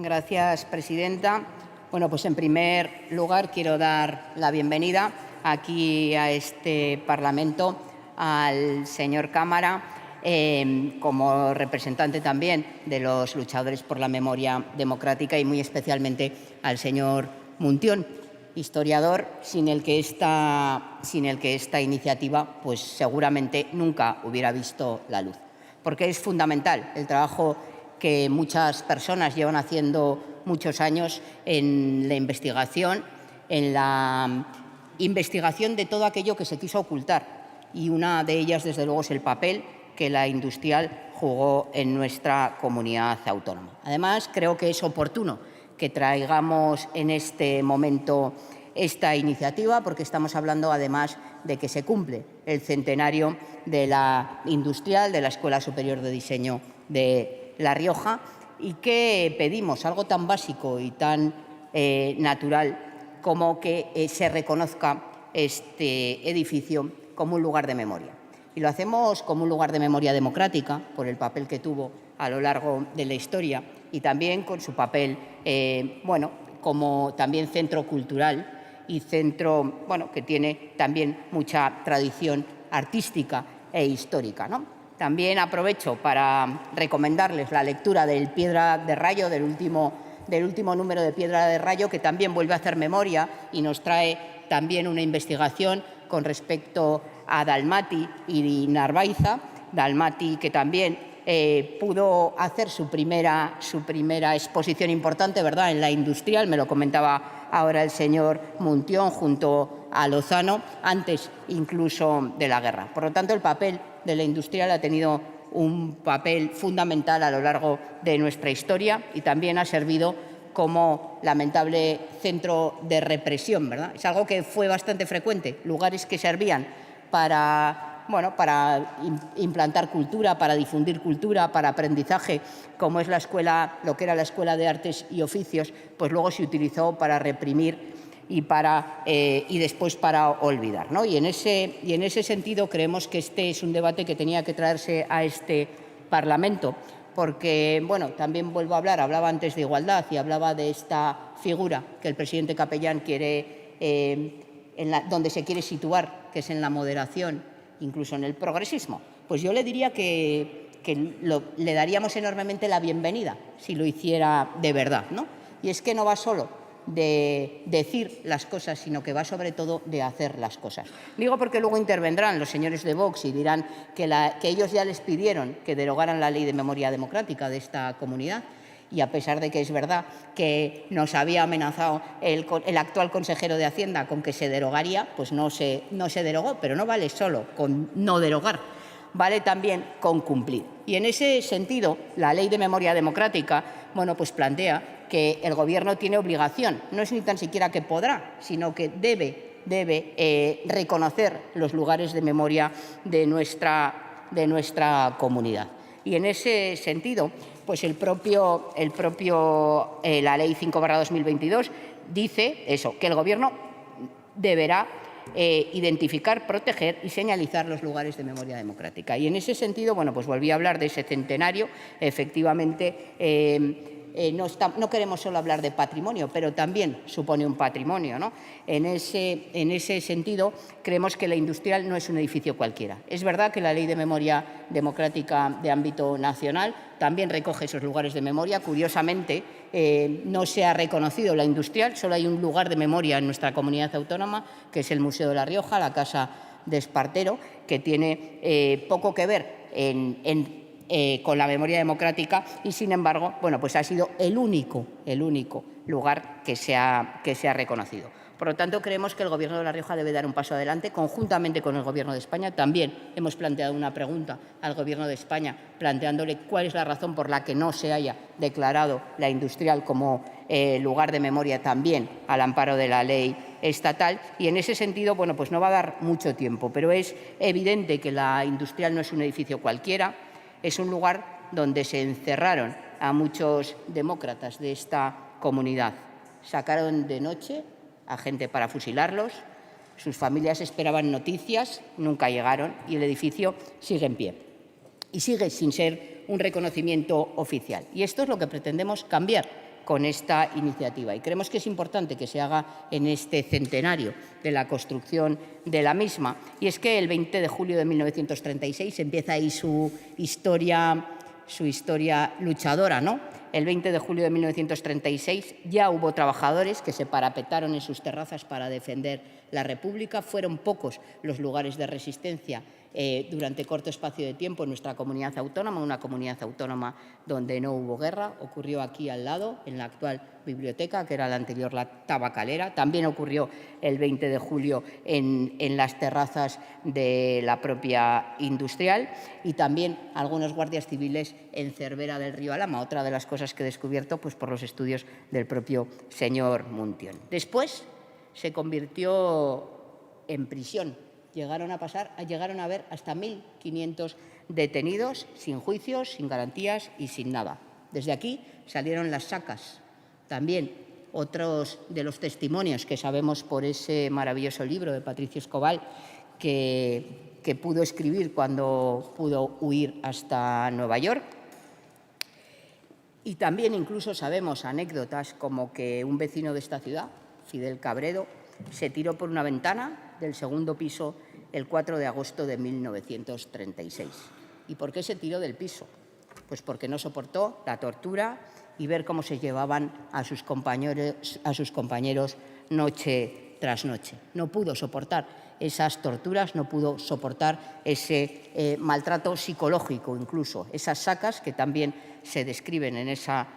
Gracias, presidenta. Bueno, pues en primer lugar quiero dar la bienvenida aquí a este Parlamento al señor Cámara, como representante también de los luchadores por la memoria democrática y muy especialmente al señor Muntión, historiador sin el que esta iniciativa pues seguramente nunca hubiera visto la luz, porque es fundamental el trabajo que muchas personas llevan haciendo muchos años en la investigación de todo aquello que se quiso ocultar, y una de ellas, desde luego, es el papel que la industrial jugó en nuestra comunidad autónoma. Además, creo que es oportuno que traigamos en este momento esta iniciativa, porque estamos hablando, además, de que se cumple el centenario de la industrial, de la Escuela Superior de Diseño de La Rioja, y que pedimos algo tan básico y tan natural como que se reconozca este edificio como un lugar de memoria. Y lo hacemos como un lugar de memoria democrática, por el papel que tuvo a lo largo de la historia, y también con su papel como también centro cultural y centro que tiene también mucha tradición artística e histórica, ¿no? También aprovecho para recomendarles la lectura del Piedra de Rayo, del último número de Piedra de Rayo, que también vuelve a hacer memoria y nos trae también una investigación con respecto a Dalmati y Narvaiza. Dalmati, que también pudo hacer su primera exposición importante, ¿verdad?, en la industrial, me lo comentaba ahora el señor Muntión, junto a Lozano, antes incluso de la guerra. Por lo tanto, el papel de la industrial ha tenido un papel fundamental a lo largo de nuestra historia y también ha servido como lamentable centro de represión, ¿verdad? Es algo que fue bastante frecuente, lugares que servían para implantar cultura, para difundir cultura, para aprendizaje, como es la escuela, lo que era la Escuela de Artes y Oficios, pues luego se utilizó para reprimir y después para olvidar, ¿no? Y en ese sentido creemos que este es un debate que tenía que traerse a este Parlamento, porque, también vuelvo a hablar, hablaba antes de igualdad y hablaba de esta figura que el presidente Capellán quiere, donde se quiere situar, que es en la moderación, incluso en el progresismo. Pues yo le diría que le daríamos enormemente la bienvenida si lo hiciera de verdad, ¿no? Y es que no va solo de decir las cosas, sino que va sobre todo de hacer las cosas. Digo porque luego intervendrán los señores de Vox y dirán que ellos ya les pidieron que derogaran la Ley de Memoria Democrática de esta comunidad, y a pesar de que es verdad que nos había amenazado el actual consejero de Hacienda con que se derogaría, pues no se derogó, pero no vale solo con no derogar, vale también con cumplir. Y en ese sentido, la Ley de Memoria Democrática, pues plantea que el Gobierno tiene obligación, no es ni tan siquiera que podrá, sino que debe reconocer los lugares de memoria de nuestra comunidad. Y en ese sentido, pues la Ley 5/2022 dice eso, que el Gobierno deberá identificar, proteger y señalizar los lugares de memoria democrática. Y en ese sentido, pues volví a hablar de ese centenario. Efectivamente, no queremos solo hablar de patrimonio, pero también supone un patrimonio, ¿no? En ese sentido, creemos que la industrial no es un edificio cualquiera. Es verdad que la Ley de Memoria Democrática de ámbito nacional también recoge esos lugares de memoria. Curiosamente, no se ha reconocido la industrial, solo hay un lugar de memoria en nuestra comunidad autónoma, que es el Museo de La Rioja, la Casa de Espartero, que tiene poco que ver con la memoria democrática, y sin embargo, pues ha sido el único lugar que se ha reconocido. Por lo tanto, creemos que el Gobierno de La Rioja debe dar un paso adelante conjuntamente con el Gobierno de España. También hemos planteado una pregunta al Gobierno de España planteándole cuál es la razón por la que no se haya declarado la industrial como lugar de memoria también al amparo de la ley estatal. Y en ese sentido, pues no va a dar mucho tiempo, pero es evidente que la industrial no es un edificio cualquiera. Es un lugar donde se encerraron a muchos demócratas de esta comunidad. Sacaron de noche a gente para fusilarlos, sus familias esperaban noticias, nunca llegaron, y el edificio sigue en pie. Y sigue sin ser un reconocimiento oficial. Y esto es lo que pretendemos cambiar con esta iniciativa. Y creemos que es importante que se haga en este centenario de la construcción de la misma. Y es que el 20 de julio de 1936 empieza ahí su historia luchadora, ¿no? El 20 de julio de 1936 ya hubo trabajadores que se parapetaron en sus terrazas para defender la República. Fueron pocos los lugares de resistencia durante corto espacio de tiempo en nuestra comunidad autónoma, una comunidad autónoma donde no hubo guerra. Ocurrió aquí al lado, en la actual biblioteca, que era la anterior la tabacalera. También ocurrió el 20 de julio en las terrazas de la propia industrial, y también algunos guardias civiles en Cervera del Río Alhama, otra de las cosas que he descubierto pues, por los estudios del propio señor Muntión. Después se convirtió en prisión. Llegaron a haber hasta 1.500 detenidos sin juicios, sin garantías y sin nada. Desde aquí salieron las sacas. También otros de los testimonios que sabemos por ese maravilloso libro de Patricio Escobal que pudo escribir cuando pudo huir hasta Nueva York. Y también incluso sabemos anécdotas como que un vecino de esta ciudad, Fidel Cabredo, se tiró por una ventana del segundo piso el 4 de agosto de 1936. ¿Y por qué se tiró del piso? Pues porque no soportó la tortura y ver cómo se llevaban a sus compañeros noche tras noche. No pudo soportar esas torturas, no pudo soportar ese maltrato psicológico, incluso esas sacas que también se describen en esa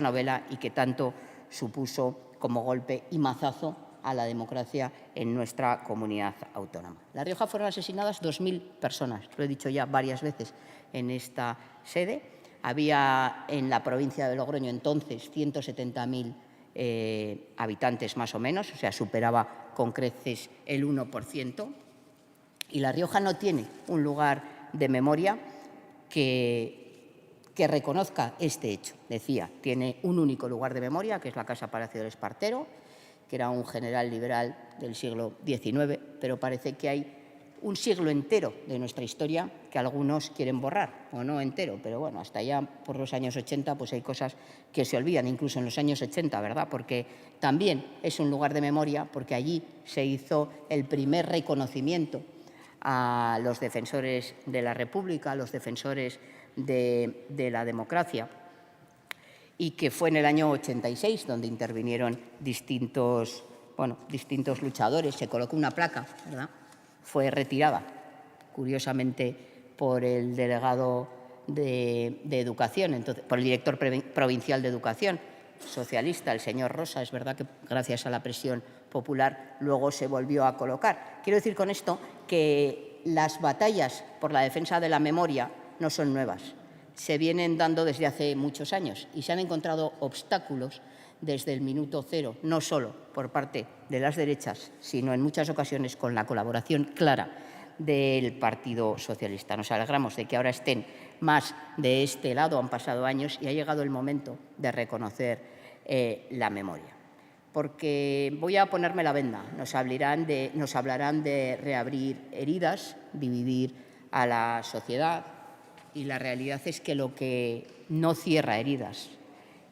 novela y que tanto supuso como golpe y mazazo a la democracia en nuestra comunidad autónoma. En La Rioja fueron asesinadas 2.000 personas, lo he dicho ya varias veces en esta sede. Había en la provincia de Logroño entonces 170.000 habitantes más o menos, o sea, superaba con creces el 1%. Y La Rioja no tiene un lugar de memoria que reconozca este hecho. Decía, tiene un único lugar de memoria, que es la Casa Palacio del Espartero, que era un general liberal del siglo XIX, pero parece que hay un siglo entero de nuestra historia que algunos quieren borrar, o no entero, pero bueno, hasta ya por los años 80 pues hay cosas que se olvidan, incluso en los años 80, ¿verdad? Porque también es un lugar de memoria, porque allí se hizo el primer reconocimiento a los defensores de la República, a los defensores de la democracia, y que fue en el año 86 donde intervinieron distintos luchadores. Se colocó una placa, ¿verdad? Fue retirada, curiosamente, por el delegado de Educación, entonces, por el director provincial de Educación, socialista, el señor Rosa. Es verdad que gracias a la presión popular luego se volvió a colocar. Quiero decir con esto que las batallas por la defensa de la memoria no son nuevas. Se vienen dando desde hace muchos años y se han encontrado obstáculos desde el minuto cero, no solo por parte de las derechas, sino en muchas ocasiones con la colaboración clara del Partido Socialista. Nos alegramos de que ahora estén más de este lado, han pasado años y ha llegado el momento de reconocer la memoria. Porque voy a ponerme la venda, nos hablarán de reabrir heridas, dividir a la sociedad, y la realidad es que lo que no cierra heridas,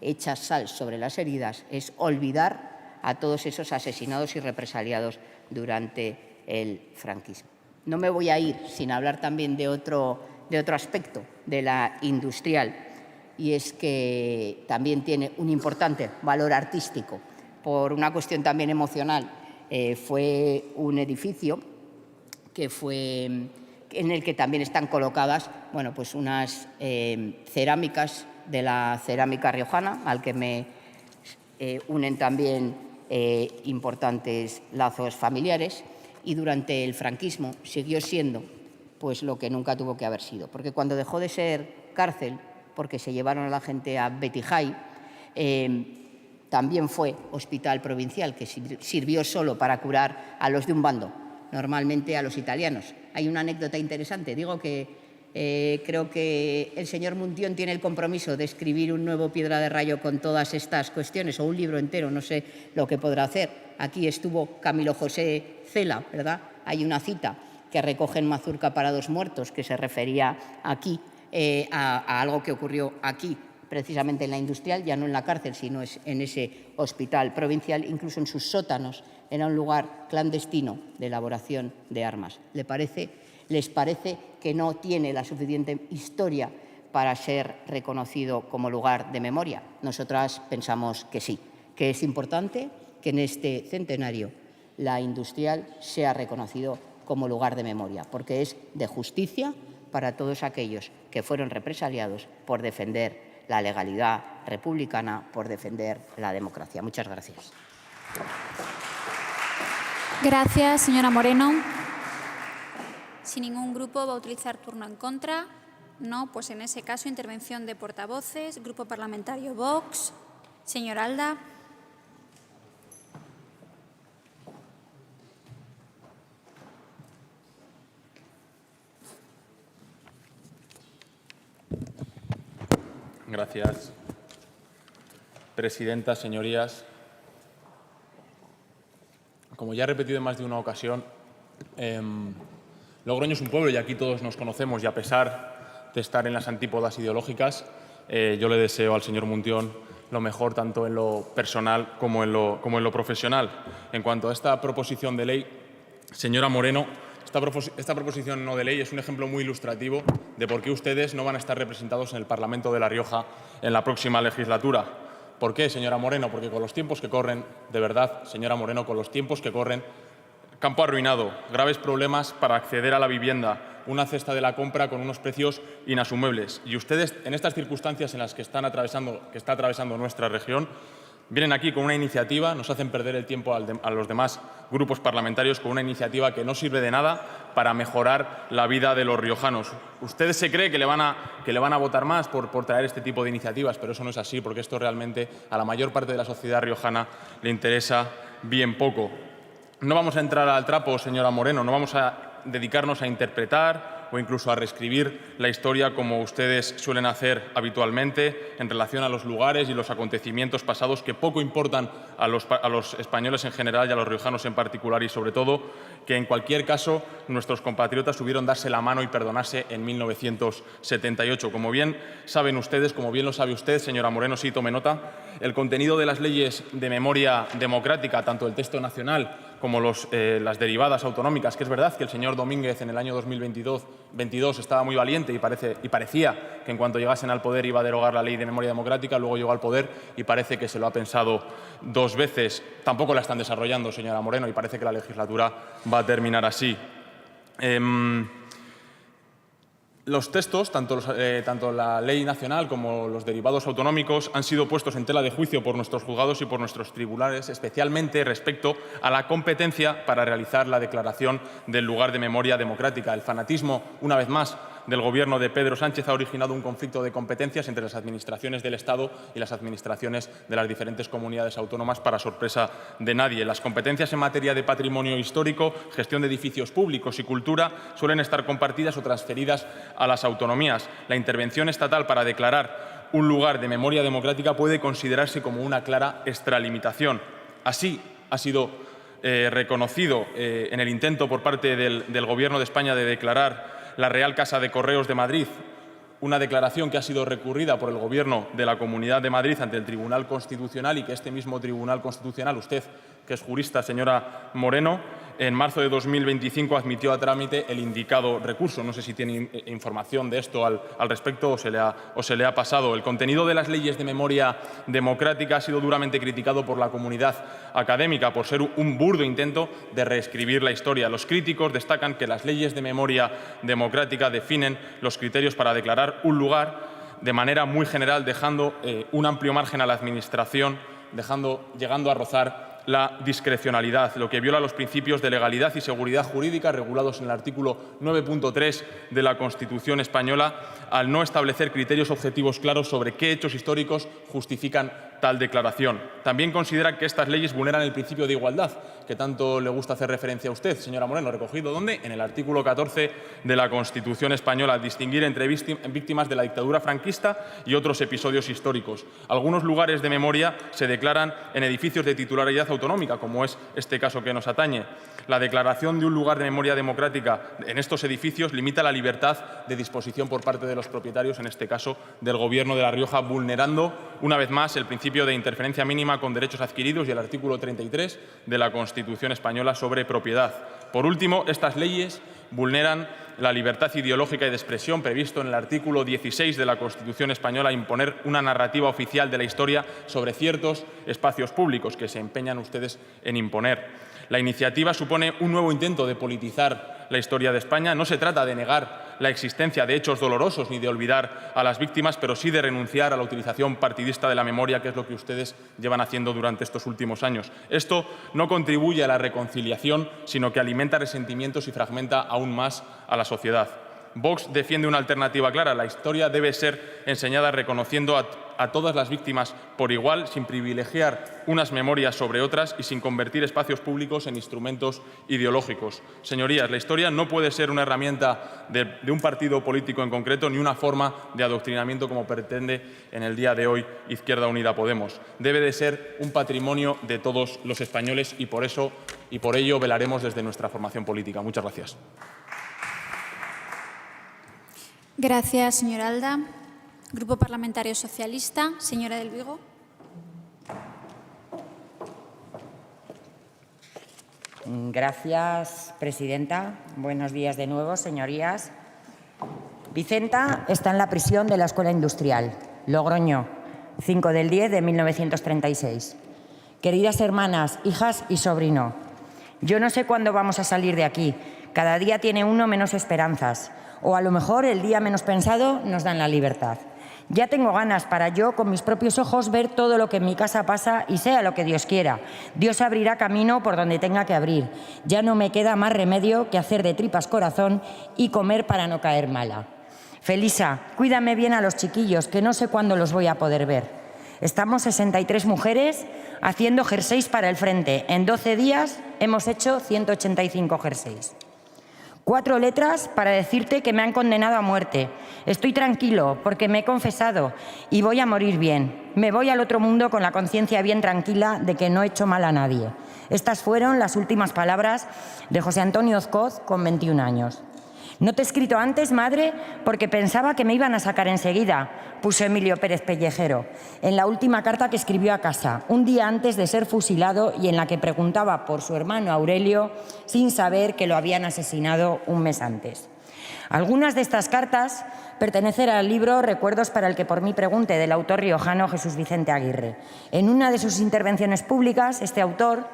echa sal sobre las heridas, es olvidar a todos esos asesinados y represaliados durante el franquismo. No me voy a ir sin hablar también de otro aspecto de la industrial, y es que también tiene un importante valor artístico. Por una cuestión también emocional, fue un edificio en el que también están colocadas pues unas cerámicas de la cerámica riojana, al que me unen también importantes lazos familiares, y durante el franquismo siguió siendo pues lo que nunca tuvo que haber sido, porque cuando dejó de ser cárcel, porque se llevaron a la gente a Betijay, también fue hospital provincial, que sirvió solo para curar a los de un bando, normalmente a los italianos. Hay una anécdota interesante, digo que creo que el señor Muntión tiene el compromiso de escribir un nuevo Piedra de Rayo con todas estas cuestiones, o un libro entero, no sé lo que podrá hacer. Aquí estuvo Camilo José Cela, ¿verdad? Hay una cita que recoge en Mazurca para dos muertos, que se refería aquí a algo que ocurrió aquí precisamente en la industrial, ya no en la cárcel, sino en ese hospital provincial, incluso en sus sótanos, era un lugar clandestino de elaboración de armas. ¿Les parece que no tiene la suficiente historia para ser reconocido como lugar de memoria? Nosotras pensamos que sí, que es importante que en este centenario la industrial sea reconocido como lugar de memoria, porque es de justicia para todos aquellos que fueron represaliados por defender la legalidad republicana, por defender la democracia. Muchas gracias. Gracias, señora Moreno. Si ningún grupo va a utilizar turno en contra, no, pues en ese caso intervención de portavoces. Grupo Parlamentario Vox. Señor Alda. Gracias, presidenta, señorías. Como ya he repetido en más de una ocasión, Logroño es un pueblo y aquí todos nos conocemos, y a pesar de estar en las antípodas ideológicas, yo le deseo al señor Muntión lo mejor tanto en lo personal como en lo profesional. En cuanto a esta proposición de ley, señora Moreno, esta proposición no de ley es un ejemplo muy ilustrativo de por qué ustedes no van a estar representados en el Parlamento de La Rioja en la próxima legislatura. ¿Por qué, señora Moreno? Porque con los tiempos que corren, de verdad, señora Moreno, con los tiempos que corren, campo arruinado, graves problemas para acceder a la vivienda, una cesta de la compra con unos precios inasumibles. Y ustedes, en estas circunstancias en las que está atravesando nuestra región, vienen aquí con una iniciativa, nos hacen perder el tiempo a los demás grupos parlamentarios con una iniciativa que no sirve de nada para mejorar la vida de los riojanos. Ustedes se creen que le van a votar más por traer este tipo de iniciativas, pero eso no es así, porque esto realmente a la mayor parte de la sociedad riojana le interesa bien poco. No vamos a entrar al trapo, señora Moreno, no vamos a dedicarnos a interpretar o incluso a reescribir la historia como ustedes suelen hacer habitualmente en relación a los lugares y los acontecimientos pasados que poco importan a los españoles en general y a los riojanos en particular, y sobre todo que en cualquier caso nuestros compatriotas tuvieron darse la mano y perdonarse en 1978. Como bien saben ustedes, como bien lo sabe usted, señora Moreno, sí, tome nota, el contenido de las leyes de memoria democrática, tanto el texto nacional como las derivadas autonómicas, que es verdad que el señor Domínguez en el año 2022 estaba muy valiente y parecía que en cuanto llegasen al poder iba a derogar la ley de memoria democrática, luego llegó al poder y parece que se lo ha pensado dos veces. Tampoco la están desarrollando, señora Moreno, y parece que la legislatura va a terminar así. Los textos, tanto la ley nacional como los derivados autonómicos, han sido puestos en tela de juicio por nuestros juzgados y por nuestros tribunales, especialmente respecto a la competencia para realizar la declaración del lugar de memoria democrática. El fanatismo, una vez más, del Gobierno de Pedro Sánchez ha originado un conflicto de competencias entre las administraciones del Estado y las administraciones de las diferentes comunidades autónomas, para sorpresa de nadie. Las competencias en materia de patrimonio histórico, gestión de edificios públicos y cultura suelen estar compartidas o transferidas a las autonomías. La intervención estatal para declarar un lugar de memoria democrática puede considerarse como una clara extralimitación. Así ha sido reconocido en el intento por parte del Gobierno de España de declarar la Real Casa de Correos de Madrid, una declaración que ha sido recurrida por el Gobierno de la Comunidad de Madrid ante el Tribunal Constitucional, y que este mismo Tribunal Constitucional, usted, que es jurista, señora Moreno, en marzo de 2025 admitió a trámite el indicado recurso. No sé si tiene información de esto al respecto o se le ha pasado. El contenido de las leyes de memoria democrática ha sido duramente criticado por la comunidad académica por ser un burdo intento de reescribir la historia. Los críticos destacan que las leyes de memoria democrática definen los criterios para declarar un lugar de manera muy general, dejando un amplio margen a la Administración, llegando a rozar la discrecionalidad, lo que viola los principios de legalidad y seguridad jurídica regulados en el artículo 9.3 de la Constitución española, al no establecer criterios objetivos claros sobre qué hechos históricos justifican tal declaración. También considera que estas leyes vulneran el principio de igualdad, que tanto le gusta hacer referencia a usted, señora Moreno, recogido ¿dónde? En el artículo 14 de la Constitución española, al distinguir entre víctimas de la dictadura franquista y otros episodios históricos. Algunos lugares de memoria se declaran en edificios de titularidad autonómica, como es este caso que nos atañe. La declaración de un lugar de memoria democrática en estos edificios limita la libertad de disposición por parte de los propietarios, en este caso del Gobierno de La Rioja, vulnerando una vez más el principio de interferencia mínima con derechos adquiridos y el artículo 33 de la Constitución española sobre propiedad. Por último, estas leyes vulneran la libertad ideológica y de expresión previsto en el artículo 16 de la Constitución española, imponer una narrativa oficial de la historia sobre ciertos espacios públicos que se empeñan ustedes en imponer. La iniciativa supone un nuevo intento de politizar la historia de España. No se trata de negar la existencia de hechos dolorosos ni de olvidar a las víctimas, pero sí de renunciar a la utilización partidista de la memoria, que es lo que ustedes llevan haciendo durante estos últimos años. Esto no contribuye a la reconciliación, sino que alimenta resentimientos y fragmenta aún más a la sociedad. Vox defiende una alternativa clara. La historia debe ser enseñada reconociendo a todas las víctimas por igual, sin privilegiar unas memorias sobre otras y sin convertir espacios públicos en instrumentos ideológicos. Señorías, la historia no puede ser una herramienta de un partido político en concreto ni una forma de adoctrinamiento como pretende en el día de hoy Izquierda Unida Podemos. Debe de ser un patrimonio de todos los españoles y por ello velaremos desde nuestra formación política. Muchas gracias. Gracias, señora Alda. Grupo Parlamentario Socialista, señora del Vigo. Gracias, presidenta. Buenos días de nuevo, señorías. Vicenta está en la prisión de la Escuela Industrial, Logroño, 5 del 10 de 1936. Queridas hermanas, hijas y sobrino, yo no sé cuándo vamos a salir de aquí. Cada día tiene uno menos esperanzas. O a lo mejor el día menos pensado nos dan la libertad. Ya tengo ganas para yo, con mis propios ojos, ver todo lo que en mi casa pasa y sea lo que Dios quiera. Dios abrirá camino por donde tenga que abrir. Ya no me queda más remedio que hacer de tripas corazón y comer para no caer mala. Felisa, cuídame bien a los chiquillos, que no sé cuándo los voy a poder ver. Estamos 63 mujeres haciendo jerseys para el frente. En 12 días hemos hecho 185 jerseys. 4 letras para decirte que me han condenado a muerte. Estoy tranquilo porque me he confesado y voy a morir bien. Me voy al otro mundo con la conciencia bien tranquila de que no he hecho mal a nadie. Estas fueron las últimas palabras de José Antonio Ozcoz con 21 años. No te he escrito antes, madre, porque pensaba que me iban a sacar enseguida, puso Emilio Pérez Pellejero, en la última carta que escribió a casa, un día antes de ser fusilado y en la que preguntaba por su hermano Aurelio sin saber que lo habían asesinado un mes antes. Algunas de estas cartas pertenecen al libro Recuerdos para el que por mí pregunte, del autor riojano Jesús Vicente Aguirre. En una de sus intervenciones públicas, este autor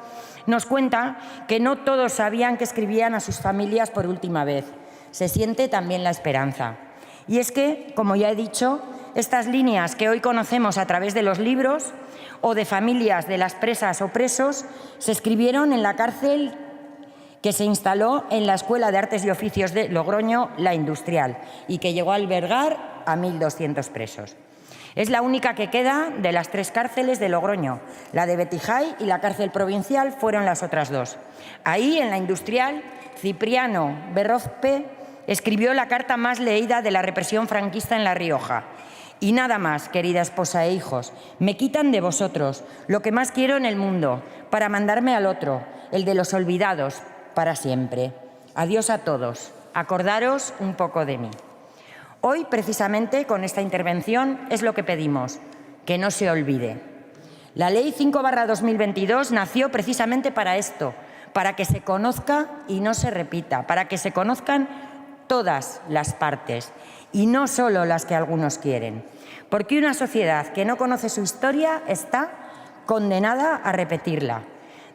nos cuenta que no todos sabían que escribían a sus familias por última vez. Se siente también la esperanza. Y es que, como ya he dicho, estas líneas que hoy conocemos a través de los libros o de familias de las presas o presos se escribieron en la cárcel que se instaló en la Escuela de Artes y Oficios de Logroño, la Industrial, y que llegó a albergar a 1.200 presos. Es la única que queda de las 3 cárceles de Logroño. La de Betijay y la cárcel provincial fueron las otras 2. Ahí, en la Industrial, Cipriano Berrozpe escribió la carta más leída de la represión franquista en La Rioja. Y nada más, querida esposa e hijos, me quitan de vosotros lo que más quiero en el mundo, para mandarme al otro, el de los olvidados, para siempre. Adiós a todos. Acordaros un poco de mí. Hoy, precisamente, con esta intervención, es lo que pedimos, que no se olvide. La Ley 5/2022 nació precisamente para esto, para que se conozca y no se repita, para que se conozcan todas las partes y no solo las que algunos quieren. Porque una sociedad que no conoce su historia está condenada a repetirla.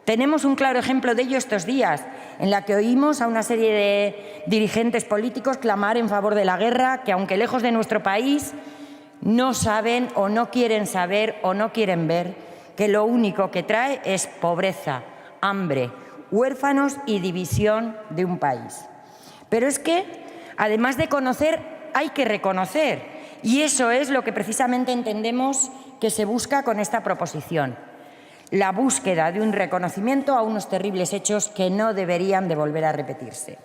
Tenemos un claro ejemplo de ello estos días, en la que oímos a una serie de dirigentes políticos clamar en favor de la guerra, que aunque lejos de nuestro país, no saben o no quieren saber o no quieren ver que lo único que trae es pobreza, hambre, huérfanos y división de un país. Pero es que, además de conocer, hay que reconocer. Y eso es lo que precisamente entendemos que se busca con esta proposición: la búsqueda de un reconocimiento a unos terribles hechos que no deberían de volver a repetirse.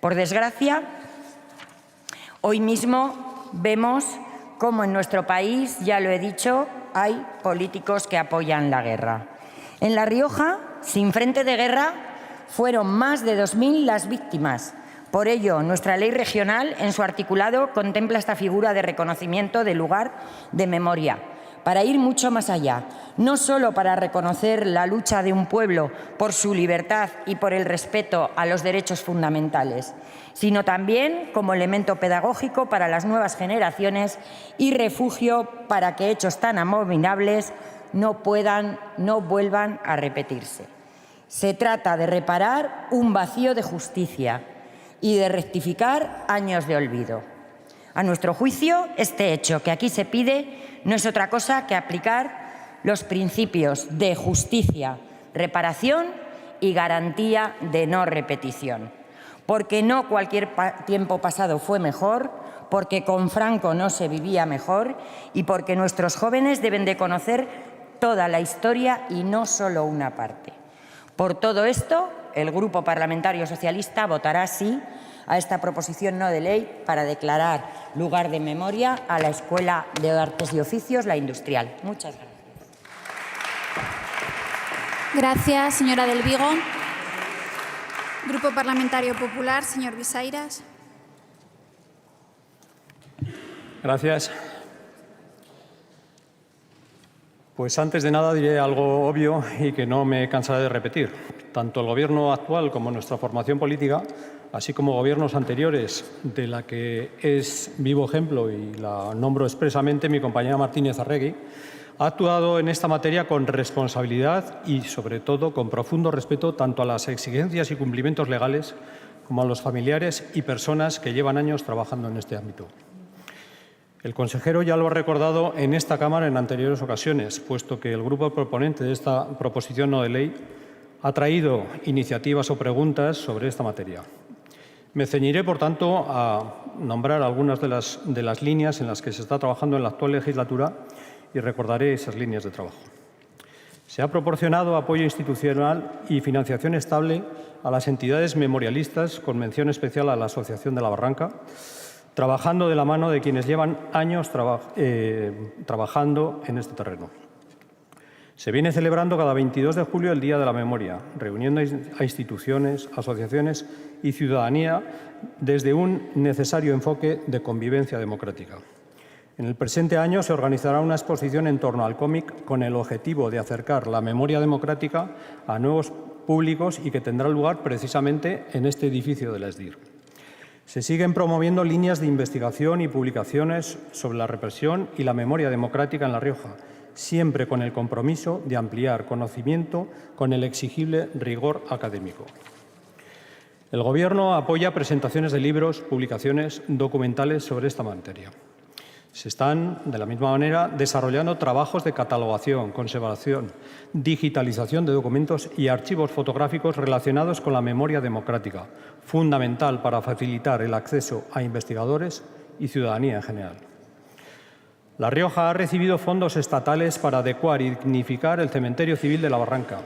Por desgracia, hoy mismo vemos cómo en nuestro país, ya lo he dicho, hay políticos que apoyan la guerra. En La Rioja, sin frente de guerra, fueron más de 2000 las víctimas. Por ello, nuestra ley regional, en su articulado, contempla esta figura de reconocimiento del lugar de memoria, para ir mucho más allá, no solo para reconocer la lucha de un pueblo por su libertad y por el respeto a los derechos fundamentales, sino también como elemento pedagógico para las nuevas generaciones y refugio para que hechos tan abominables no vuelvan a repetirse. Se trata de reparar un vacío de justicia y de rectificar años de olvido. A nuestro juicio, este hecho que aquí se pide no es otra cosa que aplicar los principios de justicia, reparación y garantía de no repetición. Porque no cualquier tiempo pasado fue mejor, porque con Franco no se vivía mejor y porque nuestros jóvenes deben de conocer toda la historia y no solo una parte. Por todo esto, el Grupo Parlamentario Socialista votará sí a esta proposición no de ley para declarar lugar de memoria a la Escuela de Artes y Oficios, la Industrial. Muchas gracias. Gracias, señora Del Vigo. Grupo Parlamentario Popular, señor Bisairas. Gracias. Pues antes de nada diré algo obvio y que no me cansaré de repetir. Tanto el Gobierno actual como nuestra formación política, así como gobiernos anteriores, de la que es vivo ejemplo y la nombro expresamente mi compañera Martínez Arregui, ha actuado en esta materia con responsabilidad y, sobre todo, con profundo respeto tanto a las exigencias y cumplimientos legales como a los familiares y personas que llevan años trabajando en este ámbito. El consejero ya lo ha recordado en esta Cámara en anteriores ocasiones, puesto que el grupo proponente de esta proposición no de ley ha traído iniciativas o preguntas sobre esta materia. Me ceñiré, por tanto, a nombrar algunas de las líneas en las que se está trabajando en la actual legislatura y recordaré esas líneas de trabajo. Se ha proporcionado apoyo institucional y financiación estable a las entidades memorialistas, con mención especial a la Asociación de la Barranca, trabajando de la mano de quienes llevan años trabajando en este terreno. Se viene celebrando cada 22 de julio el Día de la Memoria, reuniendo a instituciones, asociaciones y ciudadanía desde un necesario enfoque de convivencia democrática. En el presente año se organizará una exposición en torno al cómic con el objetivo de acercar la memoria democrática a nuevos públicos y que tendrá lugar precisamente en este edificio de la SDIR. Se siguen promoviendo líneas de investigación y publicaciones sobre la represión y la memoria democrática en La Rioja, siempre con el compromiso de ampliar conocimiento con el exigible rigor académico. El Gobierno apoya presentaciones de libros, publicaciones, documentales sobre esta materia. Se están, de la misma manera, desarrollando trabajos de catalogación, conservación, digitalización de documentos y archivos fotográficos relacionados con la memoria democrática, fundamental para facilitar el acceso a investigadores y ciudadanía en general. La Rioja ha recibido fondos estatales para adecuar y dignificar el cementerio civil de la Barranca,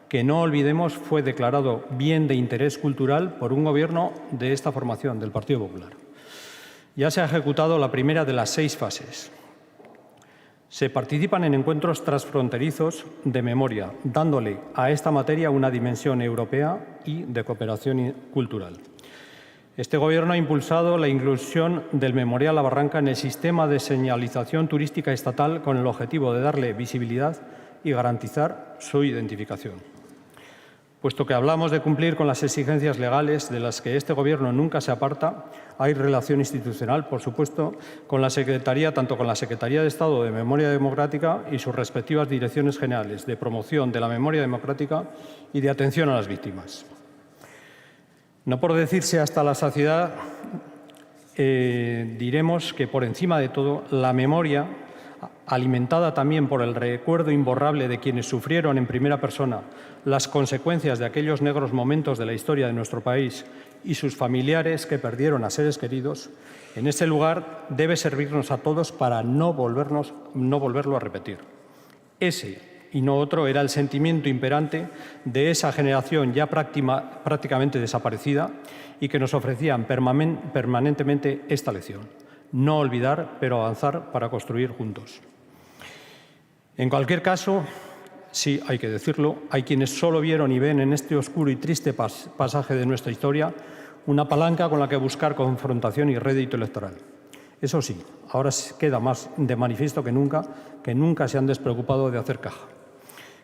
que no olvidemos fue declarado bien de interés cultural por un gobierno de esta formación, del Partido Popular. Ya se ha ejecutado la primera de las 6 fases. Se participan en encuentros transfronterizos de memoria, dándole a esta materia una dimensión europea y de cooperación cultural. Este Gobierno ha impulsado la inclusión del Memorial La Barranca en el sistema de señalización turística estatal con el objetivo de darle visibilidad y garantizar su identificación. Puesto que hablamos de cumplir con las exigencias legales de las que este Gobierno nunca se aparta, hay relación institucional, por supuesto, con la Secretaría, tanto con la Secretaría de Estado de Memoria Democrática y sus respectivas direcciones generales de promoción de la memoria democrática y de atención a las víctimas. No por decirse hasta la saciedad, diremos que por encima de todo la memoria alimentada también por el recuerdo imborrable de quienes sufrieron en primera persona las consecuencias de aquellos negros momentos de la historia de nuestro país y sus familiares que perdieron a seres queridos, en ese lugar debe servirnos a todos para no volverlo a repetir. Ese y no otro era el sentimiento imperante de esa generación ya prácticamente desaparecida y que nos ofrecían permanentemente esta lección. No olvidar, pero avanzar para construir juntos. En cualquier caso, sí, hay que decirlo, hay quienes solo vieron y ven en este oscuro y triste pasaje de nuestra historia una palanca con la que buscar confrontación y rédito electoral. Eso sí, ahora queda más de manifiesto que nunca se han despreocupado de hacer caja.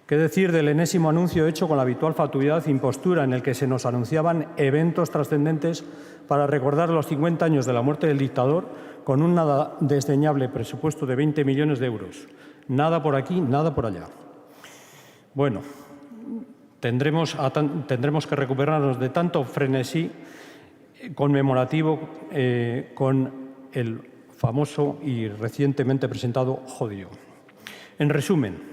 ¿Qué decir del enésimo anuncio hecho con la habitual fatuidad e impostura en el que se nos anunciaban eventos trascendentes para recordar los 50 años de la muerte del dictador con un nada desdeñable presupuesto de 20 millones de euros? Nada por aquí, nada por allá. Bueno, tendremos que recuperarnos de tanto frenesí conmemorativo con el famoso y recientemente presentado Jodió. En resumen,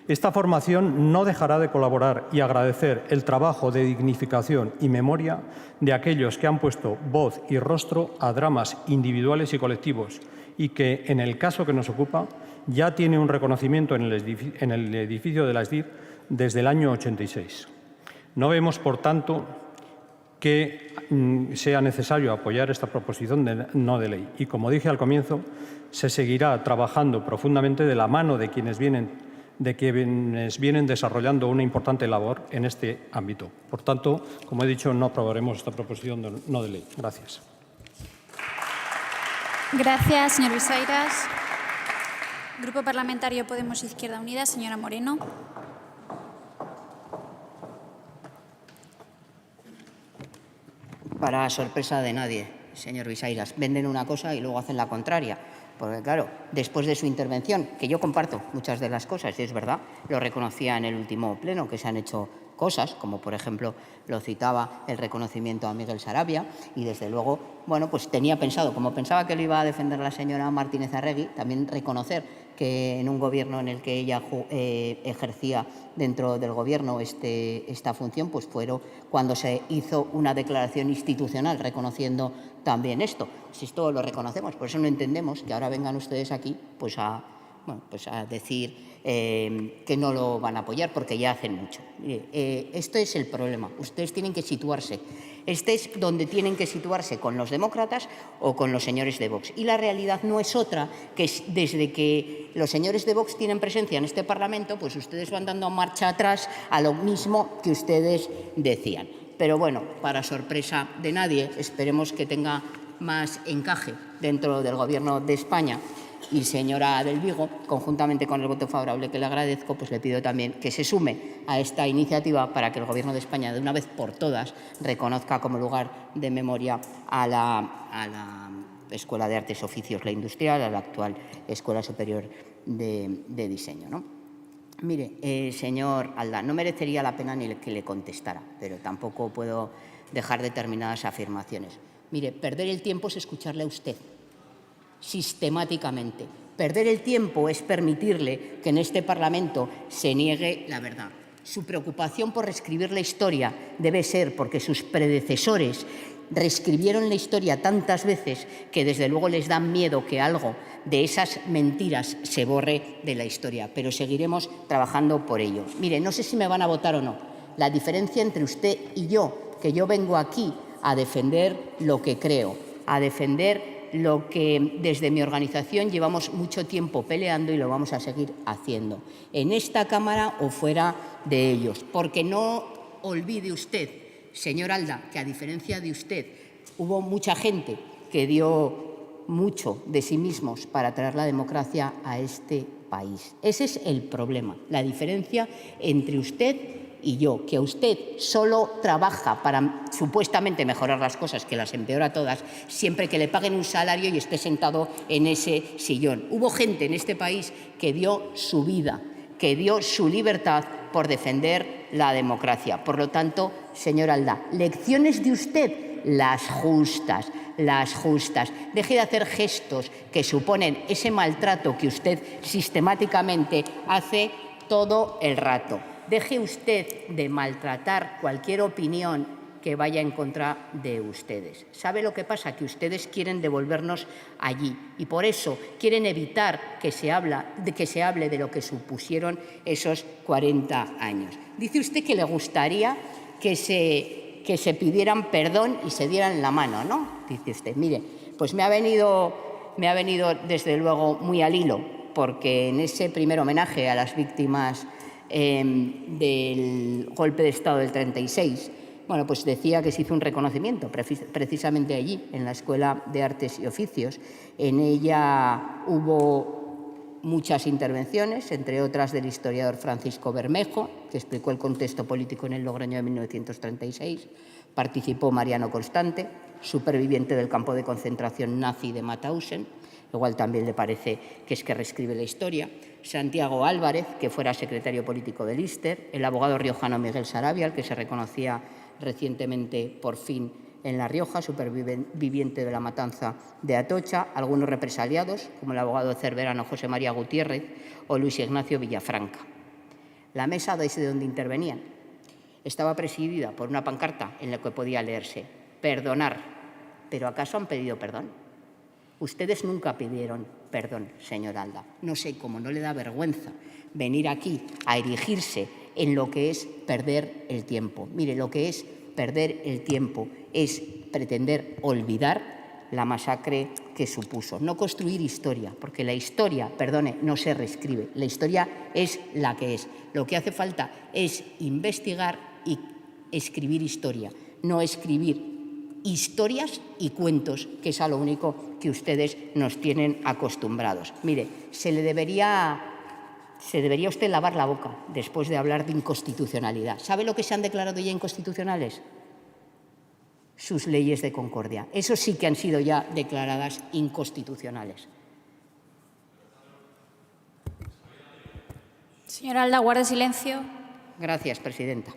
esta formación no dejará de colaborar y agradecer el trabajo de dignificación y memoria de aquellos que han puesto voz y rostro a dramas individuales y colectivos y que, en el caso que nos ocupa, ya tiene un reconocimiento en el edificio de la SDIR desde el año 86. No vemos, por tanto, que sea necesario apoyar esta proposición no de ley. Y, como dije al comienzo, se seguirá trabajando profundamente de la mano de quienes vienen desarrollando una importante labor en este ámbito. Por tanto, como he dicho, no aprobaremos esta proposición no de ley. Gracias. Gracias, señor Viseiras. Grupo Parlamentario Podemos Izquierda Unida, señora Moreno. Para sorpresa de nadie, señor Viseiras, venden una cosa y luego hacen la contraria. Porque, claro, después de su intervención, que yo comparto muchas de las cosas, y es verdad, lo reconocía en el último pleno, que se han hecho cosas, como por ejemplo lo citaba el reconocimiento a Miguel Sarabia, y desde luego, bueno, pues tenía pensado, como pensaba que lo iba a defender la señora Martínez Arregui, también reconocer que en un gobierno en el que ella ejercía dentro del gobierno esta función, pues fueron cuando se hizo una declaración institucional reconociendo también esto. Si esto lo reconocemos, por eso no entendemos que ahora vengan ustedes aquí pues a decir que no lo van a apoyar porque ya hacen mucho. Mire, este es el problema. Ustedes tienen que situarse. Este es donde tienen que situarse, con los demócratas o con los señores de Vox. Y la realidad no es otra que desde que los señores de Vox tienen presencia en este Parlamento, pues ustedes van dando marcha atrás a lo mismo que ustedes decían. Pero bueno, para sorpresa de nadie, esperemos que tenga más encaje dentro del Gobierno de España. Y, señora Del Vigo, conjuntamente con el voto favorable que le agradezco, pues le pido también que se sume a esta iniciativa para que el Gobierno de España, de una vez por todas, reconozca como lugar de memoria a la Escuela de Artes y Oficios La Industrial, a la actual Escuela Superior de Diseño, ¿no? Mire, señor Aldán, no merecería la pena ni que le contestara, pero tampoco puedo dejar determinadas afirmaciones. Mire, perder el tiempo es escucarle a usted. Sistemáticamente. Perder el tiempo es permitirle que en este Parlamento se niegue la verdad. Su preocupación por reescribir la historia debe ser porque sus predecesores reescribieron la historia tantas veces que desde luego les da miedo que algo de esas mentiras se borre de la historia, pero seguiremos trabajando por ello. Mire, no sé si me van a votar o no. La diferencia entre usted y yo, que yo vengo aquí a defender lo que creo, a defender lo que desde mi organización llevamos mucho tiempo peleando y lo vamos a seguir haciendo, en esta Cámara o fuera de ellos. Porque no olvide usted, señor Alda, que a diferencia de usted, hubo mucha gente que dio mucho de sí mismos para traer la democracia a este país. Ese es el problema, la diferencia entre usted y yo, que usted solo trabaja para supuestamente mejorar las cosas, que las empeora todas, siempre que le paguen un salario y esté sentado en ese sillón. Hubo gente en este país que dio su vida, que dio su libertad por defender la democracia. Por lo tanto, señor Aldá, lecciones de usted las justas, las justas. Deje de hacer gestos que suponen ese maltrato que usted sistemáticamente hace todo el rato. Deje usted de maltratar cualquier opinión que vaya en contra de ustedes. ¿Sabe lo que pasa? Que ustedes quieren devolvernos allí y por eso quieren evitar que se hable de lo que supusieron esos 40 años. Dice usted que le gustaría que se pidieran perdón y se dieran la mano, ¿no? Dice usted. Mire, pues me ha venido desde luego muy al hilo, porque en ese primer homenaje a las víctimas del golpe de Estado del 36, bueno, pues decía que se hizo un reconocimiento precisamente allí, en la Escuela de Artes y Oficios. En ella hubo muchas intervenciones, entre otras del historiador Francisco Bermejo, que explicó el contexto político en el Logroño de 1936. Participó Mariano Constante, superviviente del campo de concentración nazi de Mauthausen. Igual también le parece que es que reescribe la historia. Santiago Álvarez, que fuera secretario político del ISTER. El abogado riojano Miguel Sarabia, al que se reconocía recientemente, por fin, en La Rioja, superviviente de la matanza de Atocha, algunos represaliados, como el abogado cerverano José María Gutiérrez o Luis Ignacio Villafranca. La mesa desde donde intervenían estaba presidida por una pancarta en la que podía leerse: perdonar. ¿Pero acaso han pedido perdón? Ustedes nunca pidieron perdón, señor Alda. No sé cómo no le da vergüenza venir aquí a erigirse en lo que es perder el tiempo. Mire, lo que es perder el tiempo es pretender olvidar la masacre que supuso. No construir historia, porque la historia, perdone, no se reescribe. La historia es la que es. Lo que hace falta es investigar y escribir historia, no escribir historias y cuentos, que es a lo único que ustedes nos tienen acostumbrados. Mire, se debería usted lavar la boca después de hablar de inconstitucionalidad. ¿Sabe lo que se han declarado ya inconstitucionales? Sus leyes de concordia. Eso sí que han sido ya declaradas inconstitucionales. Señora Alda, guarde silencio. Gracias, presidenta.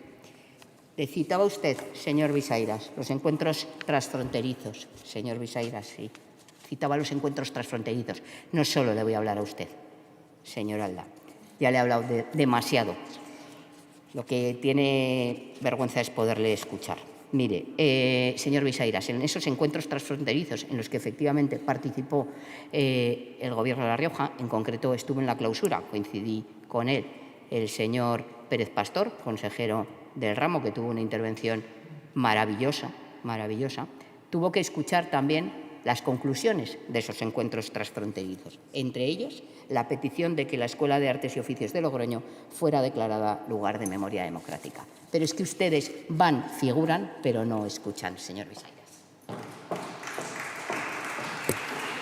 Le citaba usted, señor Bisairas, los encuentros transfronterizos. Señor Bisairas, sí. Citaba los encuentros transfronterizos. No solo le voy a hablar a usted, señor Alda. Ya le he hablado demasiado. Lo que tiene vergüenza es poderle escuchar. Mire, señor Bisairas, en esos encuentros transfronterizos en los que efectivamente participó el Gobierno de La Rioja, en concreto estuvo en la clausura, coincidí con él, el señor Pérez Pastor, consejero del ramo, que tuvo una intervención maravillosa, tuvo que escuchar también las conclusiones de esos encuentros transfronterizos, entre ellos la petición de que la Escuela de Artes y Oficios de Logroño fuera declarada lugar de memoria democrática. Pero es que ustedes figuran, pero no escuchan, señor Bisairas.